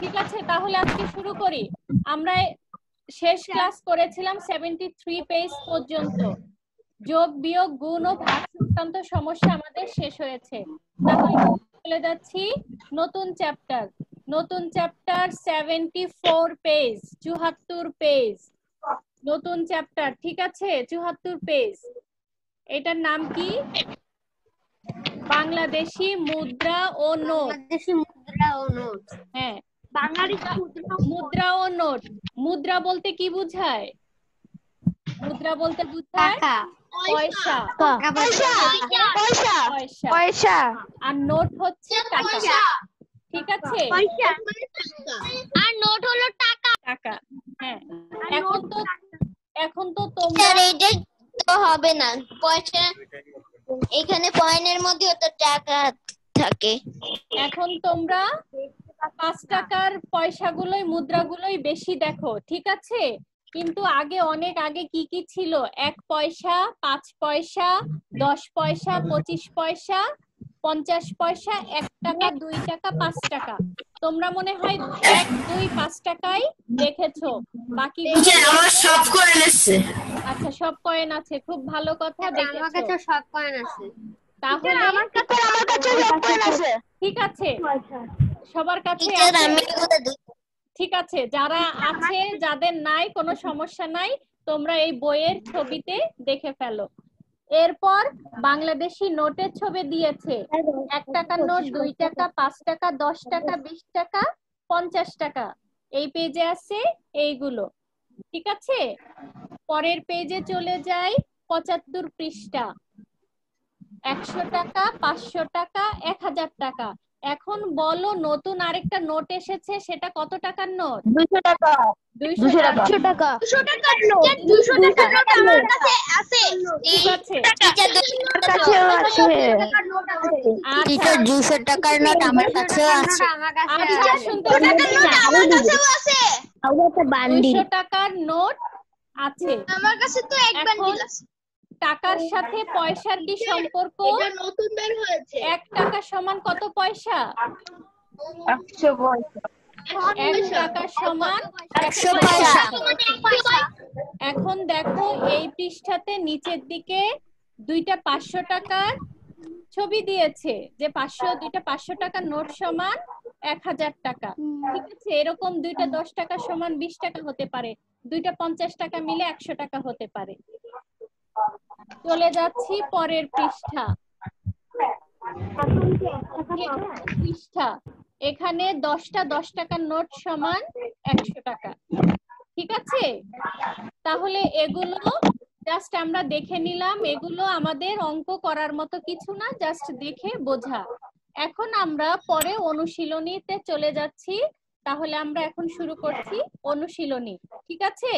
ঠিক আছে, তাহলে আজকে শুরু করি। আমরা শেষ ক্লাস করেছিলাম 73 পেজ পর্যন্ত। যোগ বিয়োগ গুণ ও ভাগ সংক্রান্ত সমস্যা আমাদের শেষ হয়েছে। তাহলে চলে যাচ্ছি নতুন চ্যাপ্টার। নতুন চ্যাপ্টার 74 পেজ, 74 পেজ নতুন চ্যাপ্টার। ঠিক আছে, 74 পেজ। এটার নাম কি? বাংলাদেশি মুদ্রা ও নোট। বাংলাদেশি মুদ্রা ও নোট। হ্যাঁ, বাংলাদেশি মুদ্রা ও নোট। মুদ্রা বলতে কি বোঝায়? মুদ্রা বলতে বোঝায় টাকা, পয়সা। পয়সা, পয়সা, পয়সা। পয়সা। আর নোট হচ্ছে টাকা। ঠিক আছে, পয়সা আর নোট হলো টাকা। টাকা। হ্যাঁ, এখন তো তোমরা এটা তো হবে না, পয়সা এখানে কয়েনের মধ্যেও তো টাকা থাকে। এখন তোমরা 5 টাকার পয়সাগুলোই মুদ্রাগুলোই বেশি দেখো। ঠিক আছে, কিন্তু আগে অনেক আগে কি কি ছিল? 1 পয়সা, 5 পয়সা, 10 পয়সা, 25 পয়সা, 50 পয়সা, 1 টাকা, 2 টাকা, 5 টাকা। তোমরা মনে হয় 1, 2, 5 টাকাই দেখেছো, বাকি আমার সব কয়েন আছে। আচ্ছা, সব কয়েন আছে, খুব ভালো কথা, আমার দেখেছো। কাছে সব কয়েন আছে। তাহলে আমার কাছে সব কয়েন আছে। ঠিক আছে, সবার কাছে টিচার আছে। আমি ঠিক আছে, যারা আছে, যাদের নাই কোনো সমস্যা নাই, তোমরা এই বইয়ের ছবিতে দেখে ফেলো। এরপর বাংলাদেশি নোটের ছবি দিয়েছে। 1 টাকার নোট, 2 টাকা, 5 টাকা, 10 টাকা, 20 টাকা, 50 টাকা। এই পেজে আছে এইগুলো। ঠিক আছে, পরের পেজে চলে যাই। 75 পৃষ্ঠা। 100 টাকা, 500 টাকা, 1000 টাকা। এখন বলো, নতুন আরেকটা নোট এসেছে, সেটা কত টাকার নোট? 200 টাকা। 200 টাকা। 200 টাকা। 200 টাকার নোট। 200 টাকার নোট আমার কাছে আছে। ঠিক আছে, টিচার 200 টাকাও আছে। আচ্ছা, 200 টাকার নোট আমার কাছেও আছে। আচ্ছা, শুনতে আমার কাছেও আছে। 200 টাকার নোট আছে। আমার কাছে তো এক বান্ডিল আছে। টাকার সাথে পয়সার কি সম্পর্ক? এটা নতুন বের হয়েছে। 1 টাকা সমান কত পয়সা? 100 পয়সা। 1 টাকা সমান 100 পয়সা। এখন দেখো এই পৃষ্ঠাতে নিচের দিকে দুইটা 500 টাকার ছবি দিয়েছে, যে 2টা 500 টাকার নোট সমান 1000 টাকা। ঠিক আছে, এরকম দুইটা 10 টাকা সমান 20 টাকা হতে পারে, দুইটা 50 টাকা মিলে 100 টাকা হতে পারে। চলে যাচ্ছি পরের পৃষ্ঠা। পৃষ্ঠা এখানে 10টা 10 টাকার নোট সমান 100 টাকা। ঠিক আছে, তাহলে এগুলো জাস্ট আমরা দেখে নিলাম, এগুলো আমাদের অঙ্ক করার মতো কিছু না, জাস্ট দেখে বোঝা। এখন আমরা পরে অনুশীলনীতে চলে যাচ্ছি। তাহলে আমরা এখন শুরু করছি অনুশীলনী। ঠিক আছে,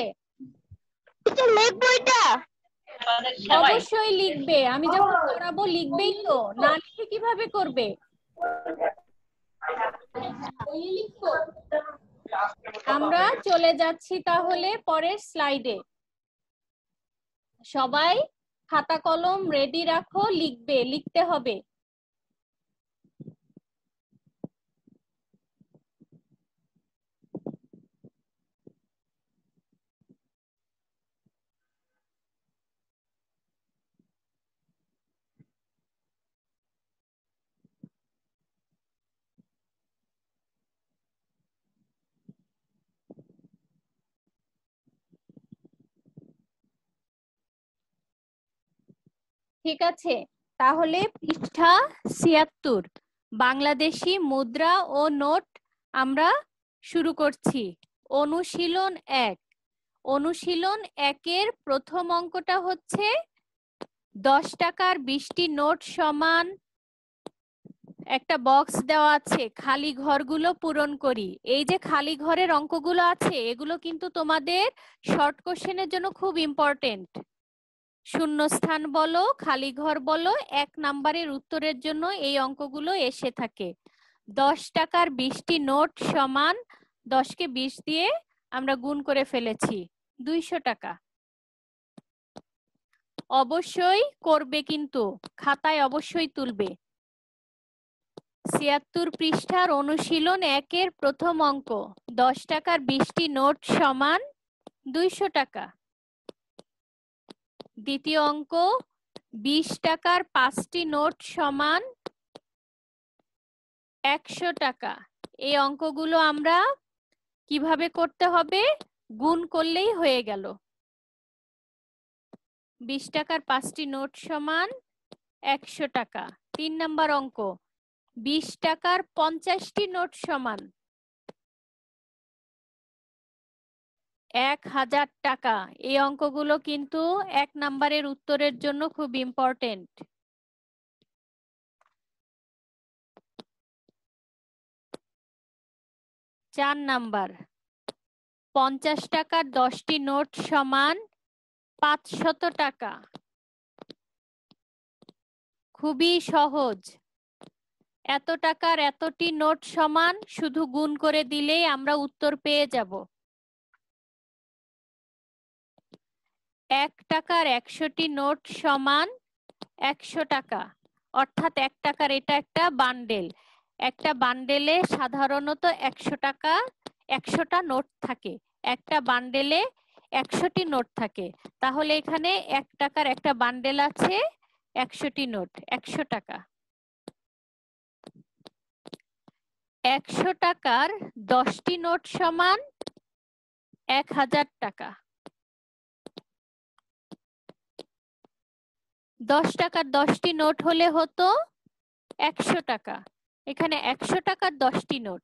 অবশ্যই লিখবে, আমি যখন করাবো লিখবেই তো, না লিখে কিভাবে করবে? আমরা চলে যাচ্ছি তাহলে পরের স্লাইডে। সবাই খাতা কলম রেডি রাখো, লিখবে, লিখতে হবে। ঠিক আছে, তাহলে পৃষ্ঠা 76 বাংলাদেশি মুদ্রা ও নোট আমরা শুরু করছি। অনুশীলন 1। অনুশীলন 1-এর প্রথম অঙ্কটা হচ্ছে 10 টাকার 20টি নোট সমান, একটা বক্স দেওয়া আছে, খালি ঘরগুলো পূরণ করি। এই যে খালি ঘরের অঙ্কগুলো আছে, এগুলো কিন্তু তোমাদের শর্ট কোশ্চেনের জন্য খুব ইম্পর্টেন্ট। শূন্যস্থান বলো, খালি ঘর বলো, 1 নাম্বারের উত্তরের জন্য এই অঙ্কগুলো এসে থাকে। 10 টাকার 20টি নোট সমান, 10কে 20 দিয়ে আমরা গুণ করে ফেলেছি, 200 টাকা। অবশ্যই করবে, কিন্তু খাতায় অবশ্যই তুলবে। ৭৬ পৃষ্ঠার অনুশীলন ১-এর প্রথম অঙ্ক ১০ টাকার ২০টি নোট সমান ২০০ টাকা। দ্বিতীয় অঙ্ক ২০ টাকার ৫টি নোট সমান ১০০ টাকা। এই অঙ্কগুলো আমরা কিভাবে করতে হবে? গুণ করলেই হয়ে গেল। ২০ টাকার ৫টি নোট সমান ১০০ টাকা। ৩ নম্বর অঙ্ক ২০ টাকার ৫০টি নোট সমান ১,০০০ টাকা। এই অঙ্কগুলো কিন্তু ১ নম্বরের উত্তরের জন্য খুব ইম্পর্টেন্ট। ৪ নাম্বার ৫০ টাকার ১০টি নোট সমান ৫০০ টাকা। খুবই সহজ। এত টাকার এতটি নোট সমান শুধু গুণ করে দিলেই আমরা উত্তর পেয়ে যাব। ১ টাকার ১০০টি নোট সমান ১০০ টাকা, অর্থাৎ ১ টাকার এটা একটা বান্ডেল। একটা বান্ডেলে সাধারণত ১০০ টাকা ১০০টা নোট থাকে। একটা বান্ডেলে ১০০টি নোট থাকে। তাহলে এখানে ১ টাকার একটা বান্ডেল আছে, ১০০টি নোট, ১০০ টাকা। ১০০ টাকার ১০টি নোট সমান ১,০০০ টাকা। ১০ টাকার ১০টি নোট হলে হতো ১০০ টাকা। এখানে ১০০ টাকার 10টি নোট,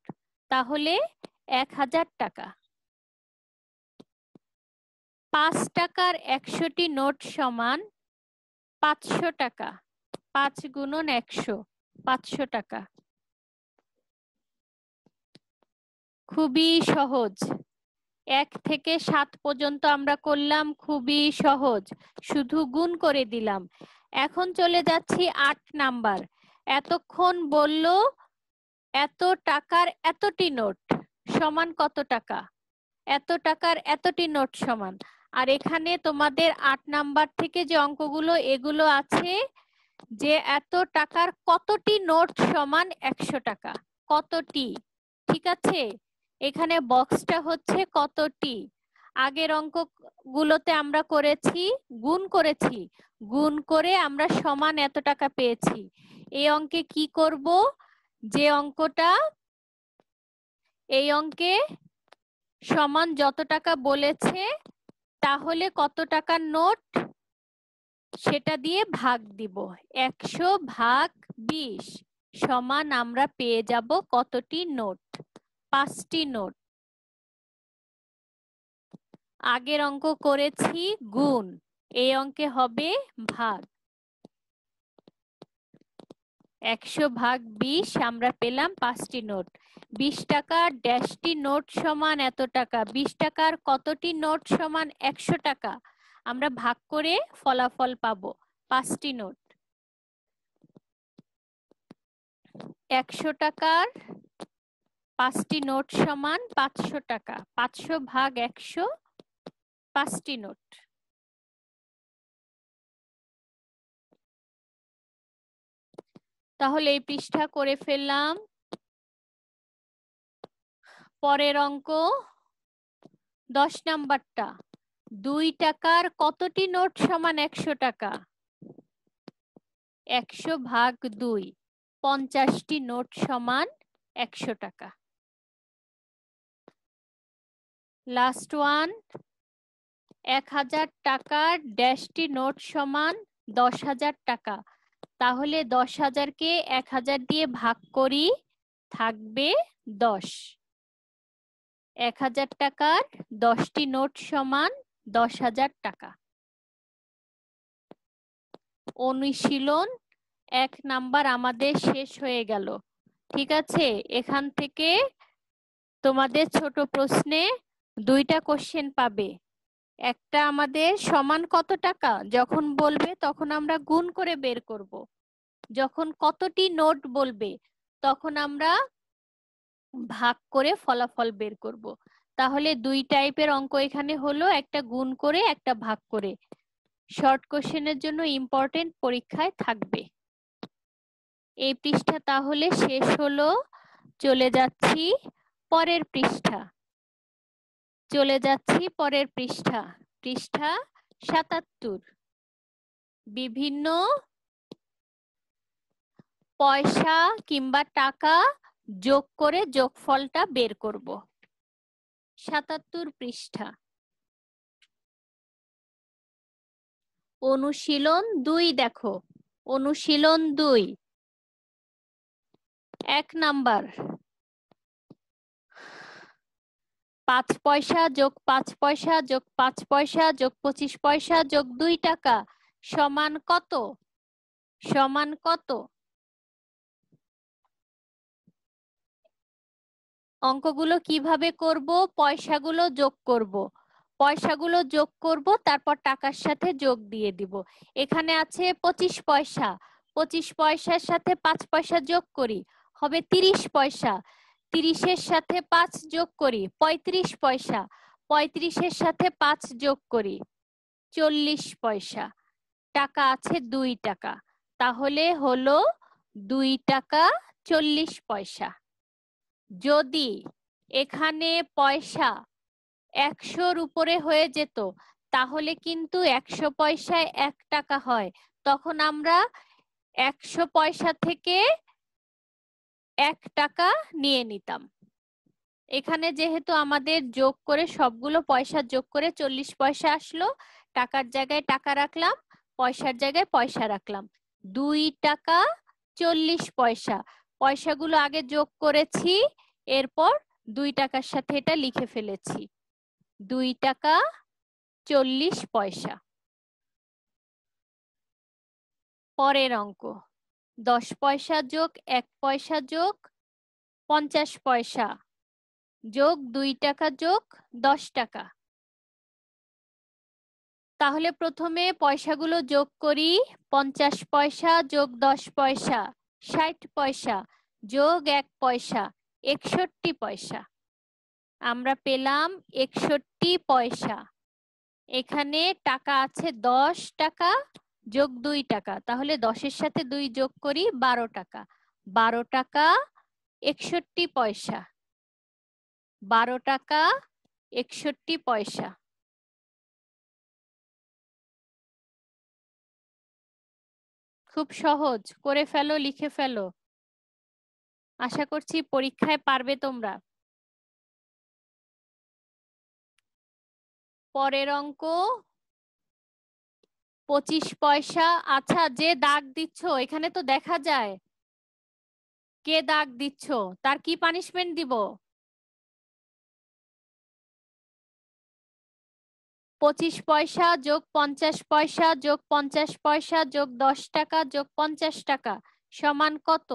তাহলে ১,০০০ টাকা। ৫ টাকার ১০০টি নোট সমান ৫০০ টাকা। ৫ গুণন ১০০, ৫০০ টাকা। খুবই সহজ। ১ থেকে ৭ পর্যন্ত আমরা করলাম, খুবই সহজ, শুধু গুণ করে দিলাম। এখন চলে যাচ্ছি ৮ নাম্বার। এতক্ষণ বলল এত টাকার এতটি নোট সমান কত টাকা, এত টাকার এতটি নোট সমান। আর এখানে তোমাদের ৮ নাম্বার থেকে যে অঙ্কগুলো এগুলো আছে যে এত টাকার কতটি নোট সমান ১০০ টাকা, কতটি। ঠিক আছে, এখানে বক্সটা হচ্ছে কতটি। আগের অঙ্কগুলোতে আমরা করেছি গুণ করেছি, গুণ করে আমরা সমান এত টাকা পেয়েছি। এই অঙ্কে কি করব? যে অঙ্কটা এই অঙ্কে সমান যত টাকা বলেছে তাহলে কত টাকার নোট সেটা দিয়ে ভাগ দিব। ১০০ ভাগ ২০ সমান আমরা পেয়ে যাব কতটি নোট? ৫টি নোট। আগের অঙ্ক করেছি গুণ, এই অঙ্কে হবে ভাগ। ১০০ ভাগ ২০ আমরা পেলাম ৫টি নোট। ২০ টাকার ড্যাশটি নোট সমান এত টাকা। ২০ টাকার কতটি নোট সমান ১০০ টাকা, আমরা ভাগ করে ফলাফল পাবো ৫টি নোট। ১০০ টাকার ৫টি নোট সমান ৫০০ টাকা। ৫০০ ভাগ ১০০, ৫টি নোট। তাহলে এই পৃষ্ঠা করে ফেললাম। পরের অঙ্ক ১০ নাম্বারটা ২ টাকার কতটি নোট সমান ১০০ টাকা? ১০০ ভাগ ২, ৫০টি নোট সমান ১০০ টাকা। লাস্ট ওয়ান ১,০০০ টাকার ড্যাশটি নোট সমান ১০,০০০ টাকা। তাহলে ১০,০০০কে ১,০০০ দিয়ে ভাগ করি, থাকবে ১০। ১,০০০ টাকার ১০টি নোট সমান ১০,০০০ টাকা। অনুশীলন ১ নাম্বার আমাদের শেষ হয়ে গেল। ঠিক আছে, এখান থেকে তোমাদের ছোট প্রশ্নে 2টা কোশ্চেন পাবে। একটা আমাদের সমান কত টাকা যখন বলবে তখন আমরা গুণ করে বের করব, যখন কতটি নোট বলবে তখন আমরা ভাগ করে ফলাফল বের করব। তাহলে 2 টাইপের অঙ্ক এখানে হলো, একটা গুণ করে একটা ভাগ করে। শর্ট কোশ্চেনের জন্য ইম্পর্টেন্ট, পরীক্ষায় থাকবে। এই পৃষ্ঠা তাহলে শেষ হলো। চলে যাচ্ছি পরের পৃষ্ঠা। পৃষ্ঠা ৭৭। বিভিন্ন পয়সা কিংবা টাকা যোগ করে যোগফলটা বের করব। ৭৭ পৃষ্ঠা। অনুশীলন ২ দেখো। অনুশীলন ২ ১ নাম্বার। ৫ পয়সা যোগ ৫ পয়সা যোগ ৫ পয়সা যোগ ২৫ পয়সা যোগ ২ টাকা সমান কত? সমান কত? অঙ্কগুলো কিভাবে করব? পয়সাগুলো যোগ করব। তারপর টাকার সাথে যোগ দিয়ে দিব। এখানে আছে ২৫ পয়সা। ২৫ পয়সার সাথে ৫ পয়সা যোগ করি, হবে ৩০ পয়সা। ৩০-এর সাথে ৫ যোগ করি, ৩৫ পয়সা। ৩৫-এর সাথে ৫ যোগ করি, ৪০ পয়সা। টাকা আছে ২ টাকা, তাহলে হলো ২ টাকা ৪০ পয়সা। যদি এখানে পয়সা ১০০-র উপরে হয়ে যেত তাহলে কিন্তু ১০০ পয়সায় ১ টাকা হয়। তখন আমরা ১০০ পয়সা থেকে ১ টাকা নিয়ে নিতাম। এখানে যেহেতু আমাদের যোগ করে সবগুলো পয়সা যোগ করে ৪০ পয়সা আসলো, টাকার জায়গায় টাকা রাখলাম, পয়সার জায়গায় পয়সা রাখলাম। ২ টাকা ৪০ পয়সা। পয়সাগুলো আগে যোগ করেছি, এরপর ২ টাকার সাথে এটা লিখে ফেলেছি। ২ টাকা ৪০ পয়সা। পরের অঙ্ক ১০ পয়সা যোগ ১ পয়সা যোগ ৫০ পয়সা যোগ ২ টাকা যোগ ১০ টাকা। তাহলে প্রথমে পয়সাগুলো যোগ করি। ৫০ পয়সা যোগ ১০ পয়সা ৬০ পয়সা যোগ ১ পয়সা ৬১ পয়সা। আমরা পেলাম ৬১ পয়সা। এখানে টাকা আছে ১০ টাকা যোগ ২ টাকা, তাহলে ১০-এর সাথে ২ যোগ করি, ১২ টাকা। ১২ টাকা ৬১ পয়সা। ১২ টাকা ৬১ পয়সা। খুব সহজ, করে ফেলো, লিখে ফেলো। আশা করছি পরীক্ষায় পারবে তোমরা। পরের অঙ্ক ২৫ পয়সা। আচ্ছা, যে দাগ দিচ্ছ এখানে তো দেখা যায় কে দাগ দিচ্ছ, তার কি পানিশমেন্ট দিব? ২৫ পয়সা যোগ ৫০ পয়সা যোগ ৫০ পয়সা যোগ ১০ টাকা যোগ ৫০ টাকা সমান কত?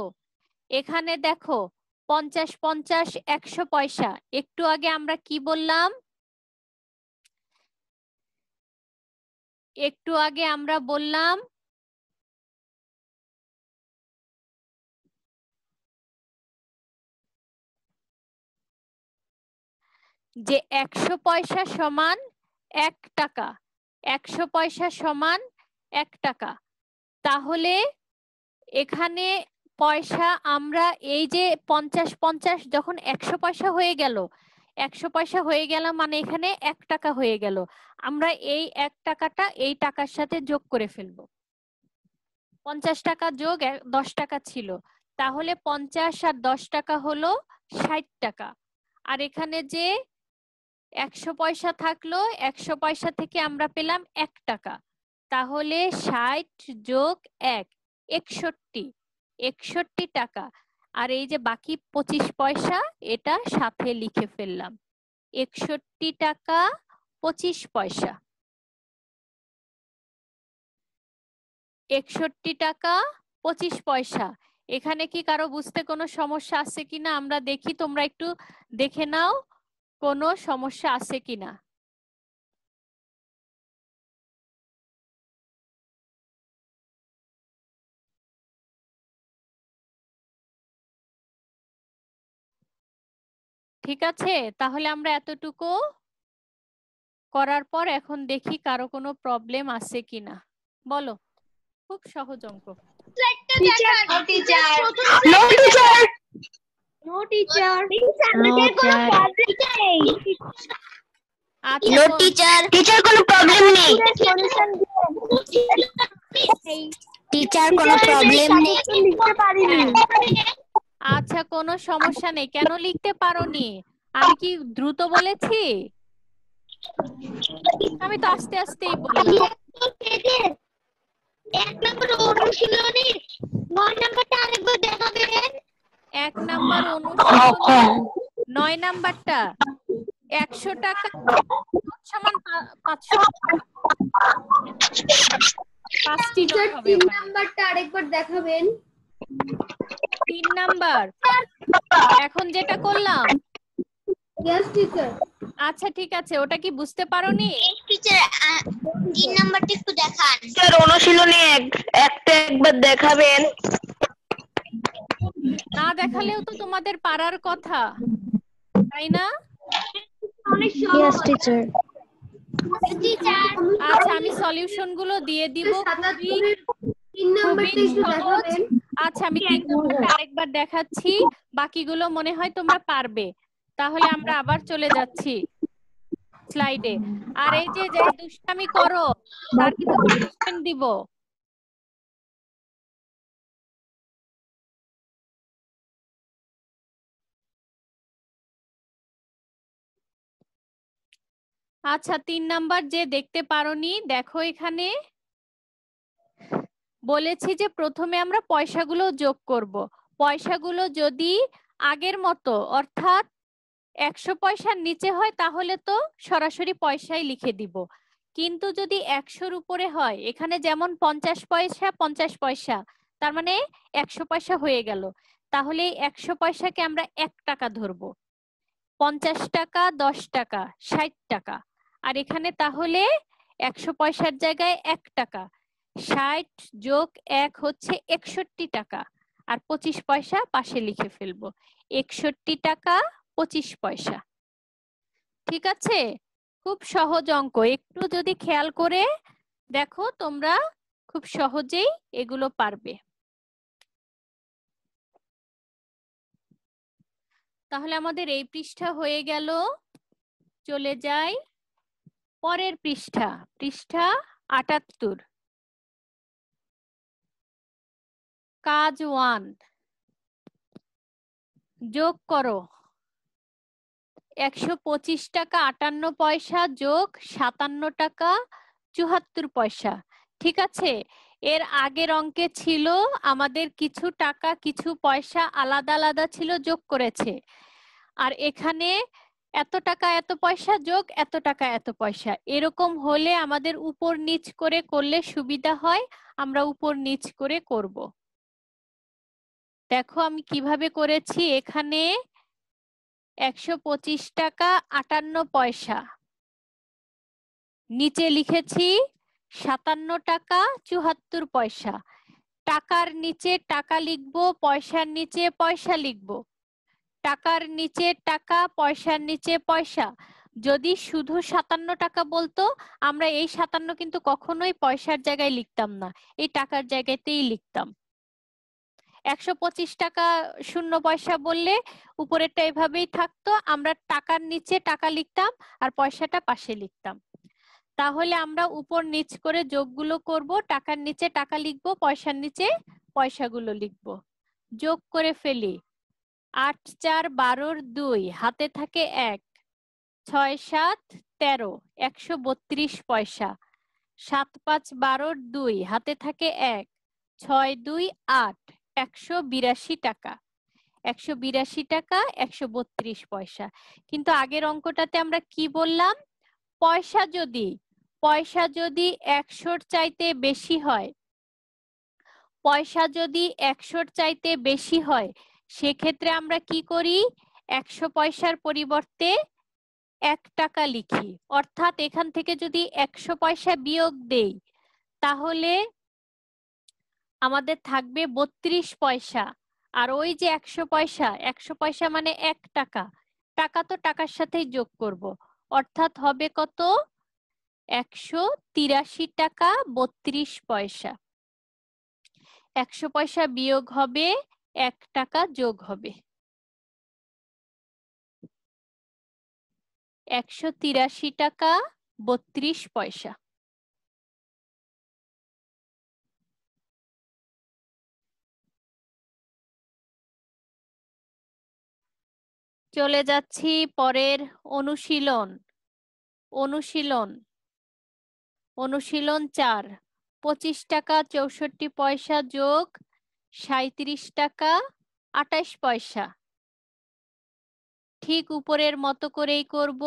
এখানে দেখো ৫০ ৫০ ১০০ পয়সা। একটু আগে আমরা কি বললাম? একটু আগে আমরা বললাম যে ১০০ পয়সা সমান ১ টাকা। ১০০ পয়সা সমান ১ টাকা। তাহলে এখানে পয়সা আমরা এই যে ৫০ ৫০ যখন ১০০ পয়সা হয়ে গেল, ১০০ পয়সা হয়ে গেল মানে এখানে ১ টাকা হয়ে গেল। আমরা এই ১ টাকাটা এই টাকার সাথে যোগ করে ফেলবো। ৫০ টাকা যোগ ১০ টাকা ছিল, তাহলে ৫০ আর ১০ টাকা হলো ৬০ টাকা। আর এখানে যে ১০০ পয়সা থাকলো, ১০০ পয়সা থেকে আমরা পেলাম ১ টাকা, তাহলে ৬০ যোগ ১ ৬১। ৬১ টাকা। আর এই যে বাকি ২৫ পয়সা এটা সাথে লিখে ফেললাম, ৬১ টাকা ২৫ পয়সা। ৬১ টাকা ২৫ পয়সা। এখানে কি কারো বুঝতে কোনো সমস্যা আছে কিনা আমরা দেখি, তোমরা একটু দেখে নাও কোনো সমস্যা আছে কিনা। ঠিক আছে, তাহলে আমরা এতটুকু করার পর এখন দেখি কারো কোনো প্রবলেম আছে কিনা। বলো, খুব সহজ অঙ্ক। Teacher teacher no teacher no teacher আচ্ছা নো টিচার টিচার কোনো প্রবলেম নেই টিচার কোনো প্রবলেম নেই লিখতে পারিনি আচ্ছা কোনো সমস্যা নেই। কেন লিখতে পারোনি? আমি কি দ্রুত বলেছি? আমি তো আস্তে আস্তেই বললাম। এক নম্বর অনুশীলনী 9 নম্বরটা আরেকবার দেখাবেন। 1 নাম্বার অনুশীলনী 9 নাম্বারটা 100 টাকা সমান 500 5টি নোট হবে ওখানে। নাম্বারটা আরেকবার দেখাবেন। 3 নাম্বার এখন যেটা করলাম। यस टीचर আচ্ছা ঠিক আছে, ওটা কি বুঝতে পারোনি? टीचर 3 নাম্বারটা একটু দেখান। স্যার অনুশীলনী একটা একবার দেখাবেন না দেখালেও তো তোমাদের পারার কথা, তাই না? यस टीचर टीचर আচ্ছা আমি সলিউশন গুলো দিয়ে দিব। 3 নাম্বারটা একটু দেখাবেন। আচ্ছা আমি 3 নাম্বারটা আরেকবার দেখাচ্ছি, বাকিগুলো মনে হয় তোমরা পারবে। তাহলে আমরা আবার চলে যাচ্ছি স্লাইডে। আর এই যে যে দুষ্টামি করো তার কিন্তু পানিশমেন্ট দিব। আচ্ছা 3 নাম্বার যে দেখতে পারোনি, দেখো এখানে বলেছি যে প্রথমে আমরা পয়সাগুলো যোগ করব। পয়সাগুলো যদি আগের মতো অর্থাৎ 100 পয়সার নিচে হয় তাহলে তো সরাসরি পয়সাই লিখে দিব, কিন্তু যদি 100-র উপরে হয়, এখানে যেমন 50 পয়সা 50 পয়সা, তার মানে 100 পয়সা হয়ে গেল, তাহলে 100 পয়সাকে আমরা 1 টাকা ধরবো। 50 টাকা 10 টাকা 60 টাকা, আর এখানে তাহলে 100 পয়সার জায়গায় 1 টাকা, 60 যোগ 1 হচ্ছে 61 টাকা, আর 25 পয়সা পাশে লিখে ফেলবো। 61 টাকা 25 পয়সা। ঠিক আছে, খুব সহজ অঙ্ক, একটু যদি খেয়াল করে দেখো তোমরা খুব সহজেই এগুলো পারবে। তাহলে আমাদের এই পৃষ্ঠা হয়ে গেল, চলে যাই পরের পৃষ্ঠা, পৃষ্ঠা 78। কাজ 1, যোগ করো 125 টাকা 58 পয়সা যোগ 57 টাকা 74 পয়সা। ঠিক আছে, এর আগের অঙ্কে ছিল আমাদের কিছু টাকা কিছু পয়সা আলাদা আলাদা ছিল, যোগ করেছে। আর এখানে এত টাকা এত পয়সা যোগ এত টাকা এত পয়সা, এরকম হলে আমাদের উপর নিচ করে করলে সুবিধা হয়, আমরা উপর নিচ করে করব। দেখো আমি কিভাবে করেছি। এখানে 125 টাকা 58 পয়সা, নিচে লিখেছি 57 টাকা 74 পয়সা। টাকার নিচে টাকা লিখবো, পয়সার নিচে পয়সা লিখবো, টাকার নিচে টাকা পয়সার নিচে পয়সা। যদি শুধু 57 টাকা বলতো, আমরা এই 57 কিন্তু কখনোই পয়সার জায়গায় লিখতাম না, এই টাকার জায়গাতেই লিখতাম। 125 টাকা 0 পয়সা বললে উপরেরটা এভাবেই থাকতো, আমরা টাকার নিচে টাকা লিখতাম আর পয়সাটা পাশে লিখতাম। তাহলে আমরা উপর নিচ করে যোগগুলো করব, টাকার নিচে টাকা লিখবো, পয়সার নিচে পয়সাগুলো লিখবো। যোগ করে ফেলি। 8 4 12 2, হাতে থাকে 1, 6 7 13 132 পয়সা। 7 5 12 2, হাতে থাকে 1, 6 2 8 182 টাকা। 182 টাকা 132 পয়সা। কিন্তু আগের অঙ্কটাতে আমরা কি বললাম, পয়সা যদি 100-র চাইতে বেশি হয়, পয়সা যদি 100-র চাইতে বেশি হয়, সেক্ষেত্রে আমরা কি করি, 100 পয়সার পরিবর্তে 1 টাকা লিখি। অর্থাৎ এখান থেকে যদি 100 পয়সা বিয়োগ দেই তাহলে আমাদের থাকবে 32 পয়সা। আর ওই যে 100 পয়সা, 100 পয়সা মানে 1 টাকা, টাকা তো টাকার সাথেই যোগ করব, অর্থাৎ হবে কত, 183 টাকা 32 পয়সা। 100 পয়সা বিয়োগ হবে, 1 টাকা যোগ হবে। 183 টাকা 32 পয়সা। চলে যাচ্ছি পরের অনুশীলন। অনুশীলন 4, 25 টাকা 64 পয়সা যোগ 37 টাকা 28 পয়সা। ঠিক উপরের মতো করেই করব।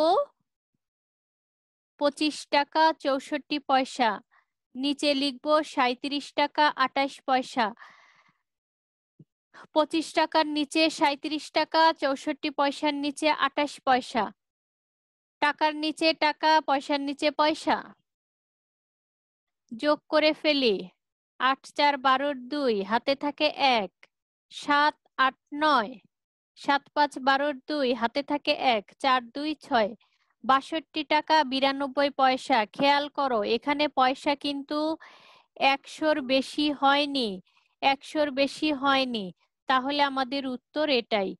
25 টাকা 64 পয়সা, নিচে লিখব 37 টাকা 28 পয়সা। 25 টাকার নিচে 37 টাকা, 64 পয়সার নিচে 28 পয়সা। টাকার নিচে টাকা, পয়সার নিচে পয়সা। যোগ করে ফেলি। 8 4 12 2, হাতে থাকে 1। 7 8 9, 7 5 12 2, হাতে থাকে 1। 4 2 6, 62 টাকা 92 পয়সা। খেয়াল করো এখানে পয়সা কিন্তু 100-র বেশি হয়নি, 100-র বেশি হয়নি। তাহলে আমাদের উত্তর এটাই,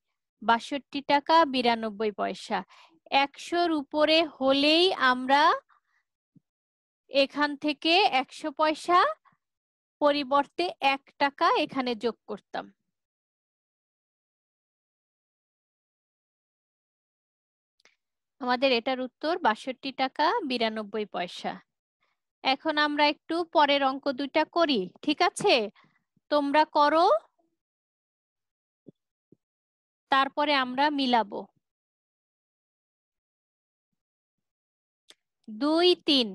62 টাকা 92 পয়সা। 100-র উপরে হলেই আমরা এখান থেকে 100 পয়সা পরিবর্তে 1 টাকা এখানে যোগ করতাম। আমাদের এটার উত্তর 62 টাকা 92 পয়সা। এখন আমরা একটু পরের অঙ্ক দুইটা করি, ঠিক আছে? তোমরা করো, তারপরে আমরা মিলাবো। 2 3,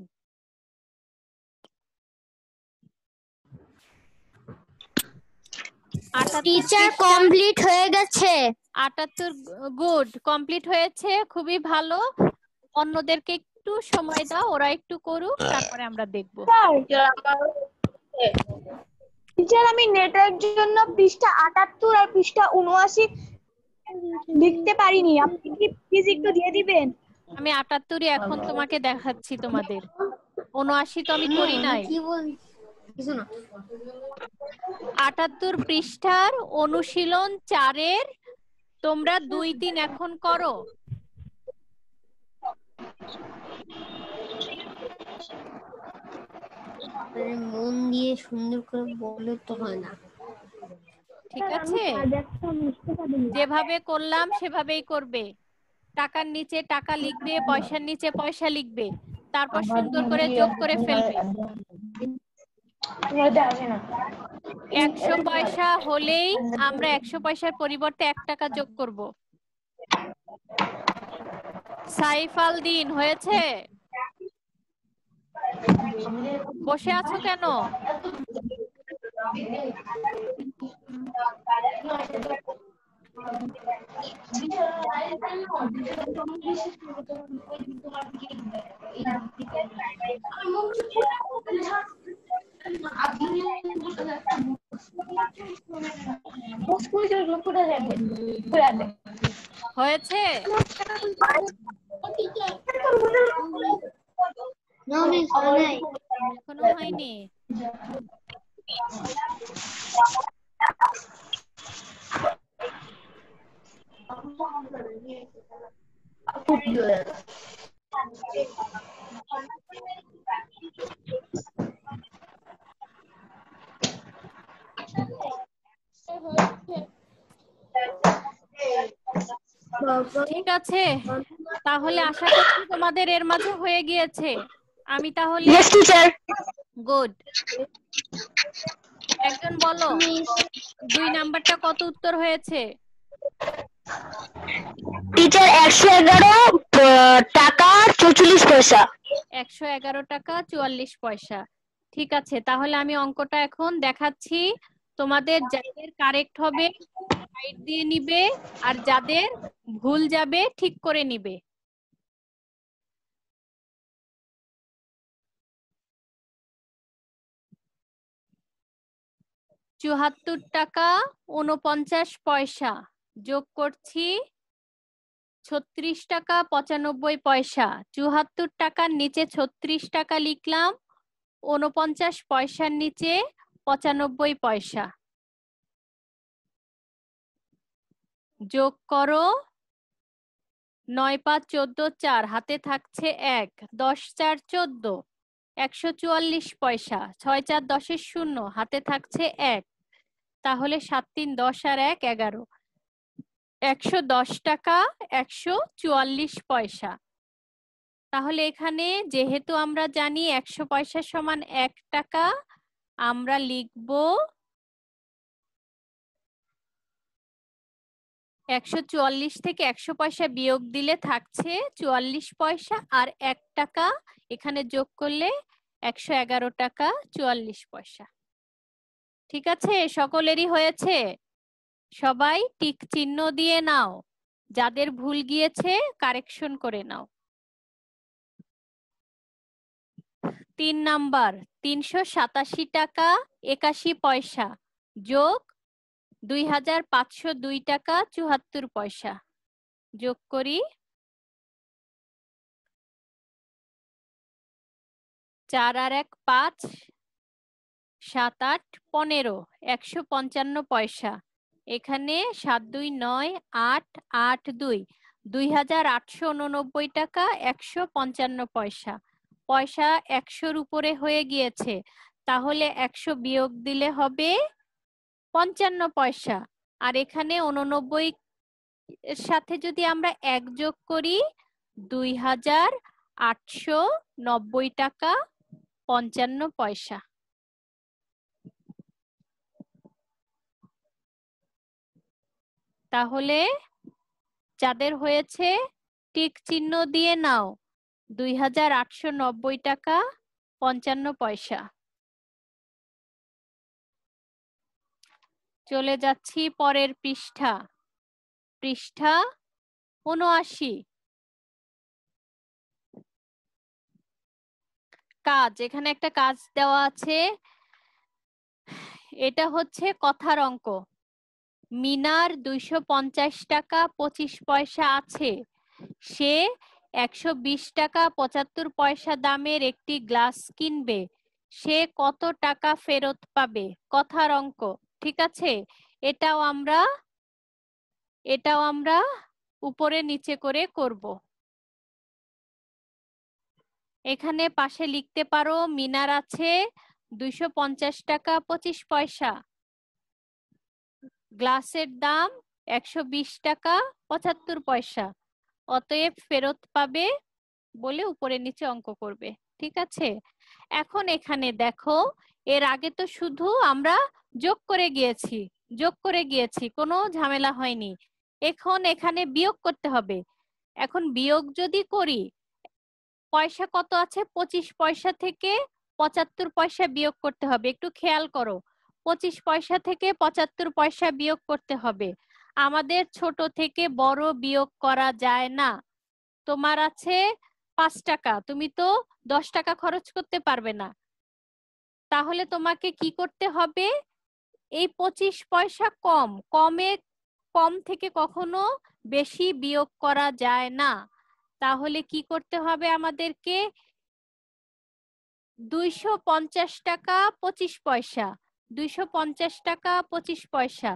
টিচার কমপ্লিট হয়ে গেছে। 78, গুড, কমপ্লিট হয়েছে, খুবই ভালো। অন্যদেরকে একটু সময় দাও, ওরা একটু করুক, তারপরে আমরা দেখব। টিচার আমি নেটের জন্য পৃষ্ঠা 78 আর পৃষ্ঠা 79 লিখতে পারিনি, আপনি কি প্লিজ একটু দিয়ে দিবেন? আমি 78-ই এখন তোমাকে দেখাচ্ছি তোমাদের, 79 তো আমি করি নাই। 78 পৃষ্ঠার অনুশীলন 4-এর তোমরা 2 3 এখন করো। মন দিয়ে সুন্দর করে বলে তো হয় না, ঠিক আছে? যেভাবে করলাম সেভাবেই করবে। টাকার নিচে টাকা লিখবে, পয়সার নিচে পয়সা লিখবে, তারপর সুন্দর করে যোগ করে ফেলবে। 100 পয়সা হলেই আমরা 100 পয়সার পরিবর্তে 1 টাকা যোগ করব। সাইফ আল দিন, হয়েছে? বসে আছো কেন? হয়েছে? এখনো হয়নি? ঠিক আছে, তাহলে আশা করছি তোমাদের এর মাঝে হয়ে গিয়েছে। আমি তাহলে গুড, একজন বলো 2 নাম্বারটা কত উত্তর হয়েছে? টিচার 111 টাকা 44 পয়সা। 111 টাকা 44 পয়সা। ঠিক আছে, তাহলে আমি অঙ্কটা এখন দেখাচ্ছি। তোমাদের যাদের কারেক্ট হবে সাইড দিয়ে নিবে, আর যাদের ভুল যাবে ঠিক করে নিবে। চুয়াত্তর টাকা 49 পয়সা যোগ করছি 36 টাকা 95 পয়সা। 74 টাকার নিচে 36 টাকা লিখলাম, 49 পয়সার নিচে 95 পয়সা। যোগ করো 9 5 14 4, হাতে থাকছে 1, 10 4 14, 144 পয়সা। 6 4 10 0, হাতে থাকছে 1, তাহলে 7 3 10 আর 1 11, 110 টাকা 144 পয়সা। তাহলে এখানে যেহেতু আমরা জানি 100 পয়সা সমান 1 টাকা, আমরা লিখব 144 থেকে 100 পয়সা বিয়োগ দিলে থাকছে 44 পয়সা, আর 1 টাকা এখানে যোগ করলে 111 টাকা 44 পয়সা। ঠিক আছে, সকলেরই হয়েছে? সবাই টিক চিহ্ন দিয়ে নাও, যাদের ভুল গিয়েছে কারেকশন করে নাও। 3 নাম্বার 387 টাকা 81 পয়সা যোগ 2502 টাকা 74 পয়সা। যোগ করি। 4 আর 1 5, 7 8 15, 155 পয়সা। এখানে 7 2 9 8 8 2, 2889 টাকা 155 পয়সা। পয়সা 100-র উপরে হয়ে গিয়েছে, তাহলে 100 বিয়োগ দিলে হবে 55 পয়সা। আর এখানে 89 এর সাথে যদি আমরা 1 যোগ করি 2890 টাকা 55 পয়সা। তাহলে যাদের হয়েছে টিক চিহ্ন দিয়ে নাও, 2890 টাকা 55 পয়সা। চলে যাচ্ছি পরের পৃষ্ঠা, পৃষ্ঠা 79। কাজ, এখানে একটা কাজ দেওয়া আছে, এটা হচ্ছে কথার অঙ্ক। মিনার 250 টাকা 25 পয়সা আছে, সে 120 টাকা 75 পয়সা দামের একটি গ্লাস কিনবে, সে কত টাকা ফেরত পাবে? কথার অঙ্ক, ঠিক আছে? এটাও আমরা উপরে নিচে করে করব। এখানে পাশে লিখতে পারো মিনার আছে 250 টাকা 25 পয়সা, গ্লাসের দাম 120 টাকা 75 পয়সা, অতএব ফেরত পাবে বলে উপরে নিচে অঙ্ক করবে। ঠিক আছে, এখন এখানে দেখো, এর আগে তো শুধু আমরা যোগ করে গিয়েছি, কোনো ঝামেলা হয়নি। এখন এখানে বিয়োগ করতে হবে। এখন বিয়োগ যদি করি, পয়সা কত আছে? 25 পয়সা থেকে 75 পয়সা বিয়োগ করতে হবে। একটু খেয়াল করো, 25 পয়সা থেকে 75 পয়সা বিয়োগ করতে হবে। আমাদের ছোট থেকে বড় বিয়োগ করা যায় না। তোমার আছে 5 টাকা, তুমি তো 10 টাকা খরচ করতে পারবে না, তাহলে তোমাকে কি করতে হবে? এই 25 পয়সা কম থেকে কখনো বেশি বিয়োগ করা যায় না। তাহলে কি করতে হবে আমাদেরকে? 250 টাকা 25 পয়সা, 250 টাকা 25 পয়সা।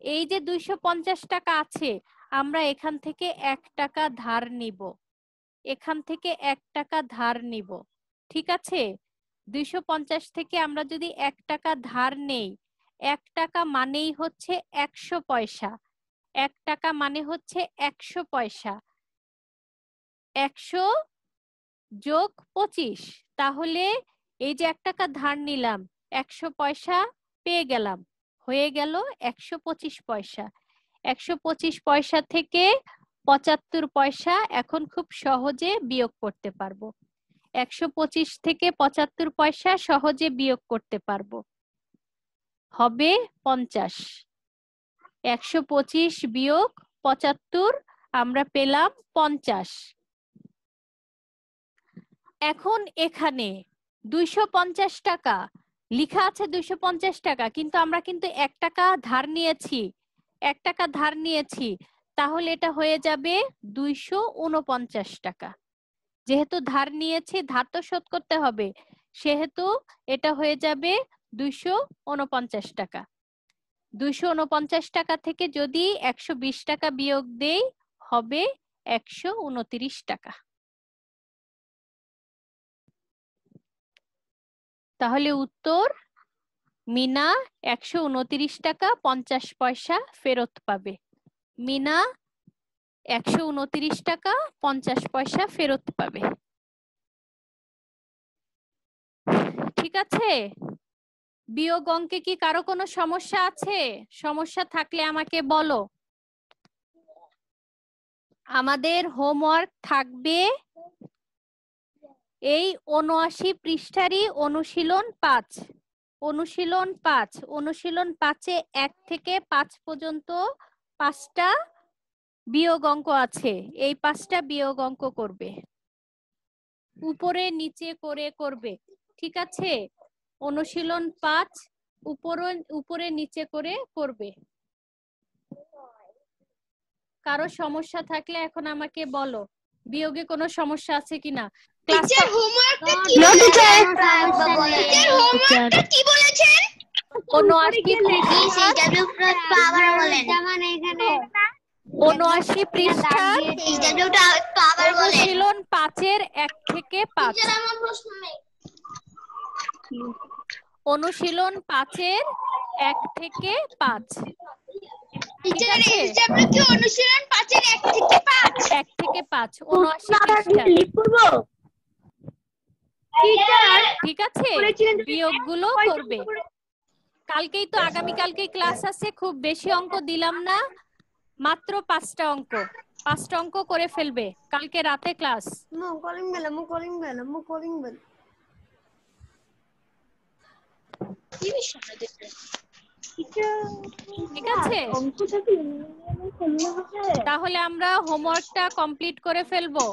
এই যে 250 টাকা আছে, আমরা এখান থেকে 1 টাকা ধার নিব, এখান থেকে 1 টাকা ধার নিব। ঠিক আছে, 250 থেকে আমরা যদি 1 টাকা ধার নেই, 1 টাকা মানেই হচ্ছে 100 পয়সা, 1 টাকা মানে হচ্ছে 100 পয়সা। 100 যোগ 25, তাহলে এই যে 1 টাকা ধার নিলাম, 100 পয়সা পেয়ে গেলাম, হয়ে গেল 125 পয়সা। 125 পয়সা থেকে 75 পয়সা এখন খুব সহজে বিয়োগ করতে পারবো। 125 থেকে 75 পয়সা সহজে বিয়োগ করতে পারবো, হবে 50। 125 বিয়োগ 75, আমরা পেলাম 50। এখন এখানে 250 টাকা লেখা আছে, 250 টাকা, কিন্তু আমরা কিন্তু 1 টাকা ধার নিয়েছি, 1 টাকা ধার নিয়েছি, তাহলে এটা হয়ে যাবে 249 টাকা। যেহেতু ধার নিয়েছি, ধার তো শোধ করতে হবে, সেহেতু এটা হয়ে যাবে 249 টাকা। 249 টাকা থেকে যদি 120 টাকা বিয়োগ দেই হবে 129 টাকা। তাহলে উত্তর মিনা 129 টাকা 50 পয়সা ফেরত পাবে। মিনা 129 টাকা 50 পয়সা ফেরত পাবে। ঠিক আছে, বিয়োগ অঙ্কে কি কারো কোনো সমস্যা আছে? সমস্যা থাকলে আমাকে বলো। আমাদের হোমওয়ার্ক থাকবে এই 79 পৃষ্ঠারই অনুশীলন 5। অনুশীলন 5, অনুশীলন 5-এ 1 থেকে 5 পর্যন্ত 5টা বিয়োগ অঙ্ক আছে। এই 5টা বিয়োগ অঙ্ক করবে, উপরে নিচে করে করবে। ঠিক আছে, অনুশীলন 5 উপরে নিচে করে করবে। কারো সমস্যা থাকলে এখন আমাকে বলো, বিয়োগে কোনো সমস্যা আছে কিনা। টিচার হোমওয়ার্কটা কি বলেছেন? টিচার হোমওয়ার্কটা কি বলেছেন? 79 পৃষ্ঠা, সিডব্লিউ একটু আবার বলেন। মানে এখানে 79 পৃষ্ঠা সিডব্লিউটা একটু আবার বলেন। অনুশীলন 5-এর 1 থেকে 5। টিচার আমার প্রশ্ন নেই। অনুশীলন 5-এর 1 থেকে 5। টিচার সিডব্লিউ কি অনুশীলন 5-এর 1 থেকে 5? 1 থেকে 5 79 পৃষ্ঠা। ঠিক আছে, বিয়োগগুলো করবে। কালকেই তো, আগামী কালকেই ক্লাস আছে, খুব বেশি অঙ্ক দিলাম না, মাত্র 5টা অঙ্ক। 5টা অঙ্ক করে ফেলবে, কালকে রাতে ক্লাস। ঠিক আছে, তাহলে আমরা হোমওয়ার্কটা কমপ্লিট করে ফেলবো।